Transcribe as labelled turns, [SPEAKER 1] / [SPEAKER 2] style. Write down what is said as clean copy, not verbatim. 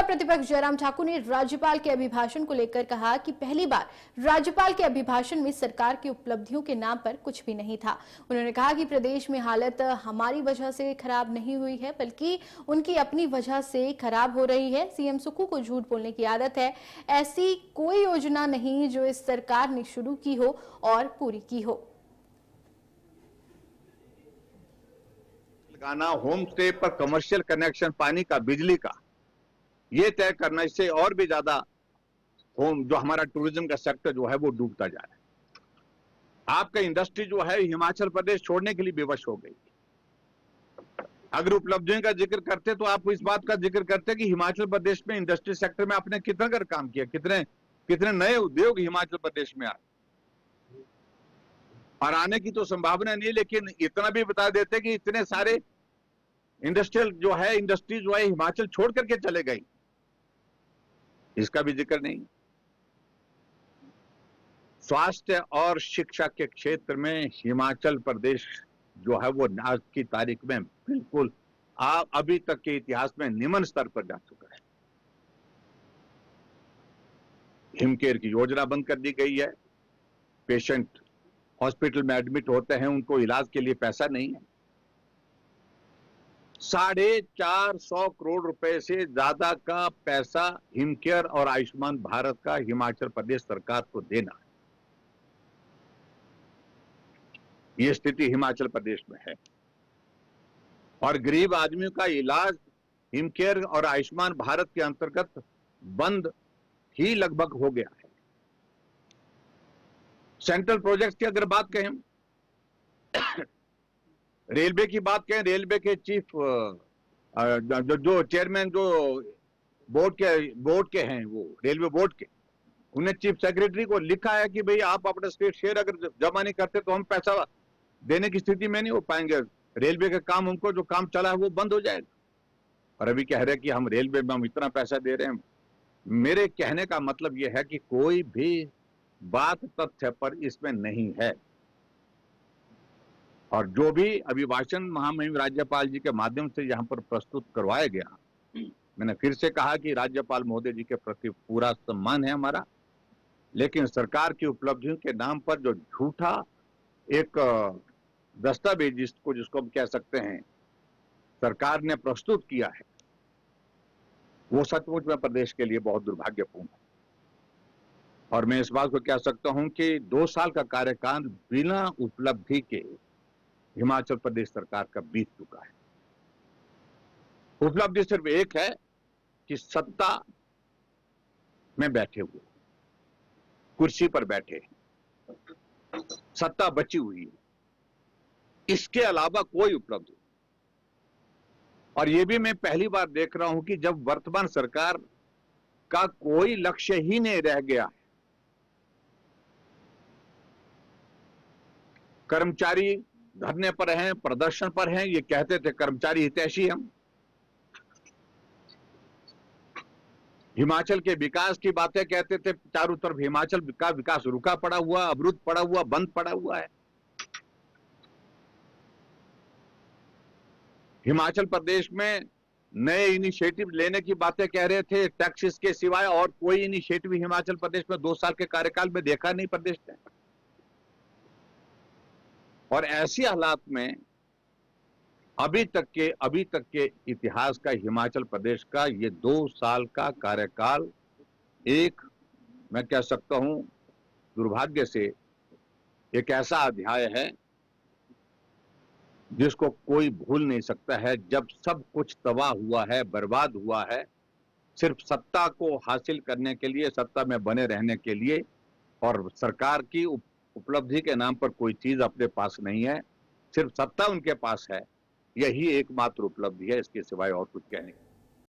[SPEAKER 1] नेता प्रतिपक्ष जयराम ठाकुर ने राज्यपाल के अभिभाषण को लेकर कहा कि पहली बार राज्यपाल के अभिभाषण में सरकार की उपलब्धियों के नाम पर कुछ भी नहीं था। उन्होंने कहा कि प्रदेश में हालत हमारी वजह से खराब नहीं हुई है, बल्कि उनकी अपनी वजह से खराब हो रही है। सीएम सुक्खू को झूठ बोलने की आदत है। ऐसी कोई योजना नहीं जो इस सरकार ने शुरू की हो और पूरी की हो।
[SPEAKER 2] लगाना, होम स्टे पर कमर्शियल कनेक्शन, पानी का, बिजली का, ये तय करना, इससे और भी ज्यादा होम जो हमारा टूरिज्म का सेक्टर जो है वो डूबता जा रहा है। आपका इंडस्ट्री जो है हिमाचल प्रदेश छोड़ने के लिए विवश हो गई। अगर उपलब्धियों का जिक्र करते तो आप इस बात का जिक्र करते कि हिमाचल प्रदेश में इंडस्ट्री सेक्टर में आपने कितना कर काम किया, कितने नए उद्योग हिमाचल प्रदेश में आए, और आने की तो संभावना नहीं, लेकिन इतना भी बता देते कि इतने सारे इंडस्ट्रियल जो है इंडस्ट्री जो है हिमाचल छोड़ करके चले गई, इसका भी जिक्र नहीं। स्वास्थ्य और शिक्षा के क्षेत्र में हिमाचल प्रदेश जो है वो आज की तारीख में बिल्कुल अभी तक के इतिहास में निम्न स्तर पर जा चुका है। हिमकेयर की योजना बंद कर दी गई है। पेशेंट हॉस्पिटल में एडमिट होते हैं, उनको इलाज के लिए पैसा नहीं है। 450 करोड़ रुपए से ज्यादा का पैसा हिमकेयर और आयुष्मान भारत का हिमाचल प्रदेश सरकार को देना है। ये स्थिति हिमाचल प्रदेश में है, और गरीब आदमियों का इलाज हिमकेयर और आयुष्मान भारत के अंतर्गत बंद ही लगभग हो गया है। सेंट्रल प्रोजेक्ट की अगर बात कहें, रेलवे की बात करें, रेलवे के चीफ जो चेयरमैन जो बोर्ड के हैं, वो रेलवे बोर्ड के, उन्हें चीफ सेक्रेटरी को लिखा है कि भाई आप अपना स्टेट शेयर अगर जमा नहीं करते तो हम पैसा देने की स्थिति में नहीं हो पाएंगे। रेलवे का काम, हमको जो काम चला है वो बंद हो जाएगा। और अभी कह रहे हैं कि हम रेलवे में हम इतना पैसा दे रहे हैं। मेरे कहने का मतलब यह है कि कोई भी बात तथ्य पर इसमें नहीं है, और जो भी अभिभाषण महामहिम राज्यपाल जी के माध्यम से यहाँ पर प्रस्तुत करवाया गया, मैंने फिर से कहा कि राज्यपाल महोदय जी के प्रति पूरा सम्मान है हमारा, लेकिन सरकार की उपलब्धियों के नाम पर जो झूठा एक दस्तावेज जिसको हम कह सकते हैं सरकार ने प्रस्तुत किया है, वो सचमुच में प्रदेश के लिए बहुत दुर्भाग्यपूर्ण है। और मैं इस बात को कह सकता हूं कि 2 साल का कार्यकाल बिना उपलब्धि के हिमाचल प्रदेश सरकार का बीत चुका है। उपलब्धि सिर्फ एक है कि सत्ता में बैठे हुए, कुर्सी पर बैठे, सत्ता बची हुई है, इसके अलावा कोई उपलब्धि। और ये भी मैं पहली बार देख रहा हूं कि जब वर्तमान सरकार का कोई लक्ष्य ही नहीं रह गया है। कर्मचारी धरने पर हैं, प्रदर्शन पर हैं, ये कहते थे कर्मचारी हितैषी हम, हिमाचल के विकास की बातें कहते थे, चारों तरफ हिमाचल का विकास रुका पड़ा हुआ, अवरुद्ध पड़ा हुआ, बंद पड़ा हुआ है। हिमाचल प्रदेश में नए इनिशिएटिव लेने की बातें कह रहे थे, टैक्सेस के सिवाय और कोई इनिशिएटिव हिमाचल प्रदेश में 2 साल के कार्यकाल में देखा नहीं प्रदेश ने। और ऐसी हालात में अभी तक के इतिहास का हिमाचल प्रदेश का ये 2 साल का कार्यकाल एक, मैं कह सकता हूं दुर्भाग्य से, एक ऐसा अध्याय है जिसको कोई भूल नहीं सकता है। जब सब कुछ तबाह हुआ है, बर्बाद हुआ है, सिर्फ सत्ता को हासिल करने के लिए, सत्ता में बने रहने के लिए, और सरकार की उपलब्धि के नाम पर कोई चीज अपने पास नहीं है, सिर्फ सत्ता उनके पास है, यही एकमात्र उपलब्धि है, इसके सिवाय और कुछ कहने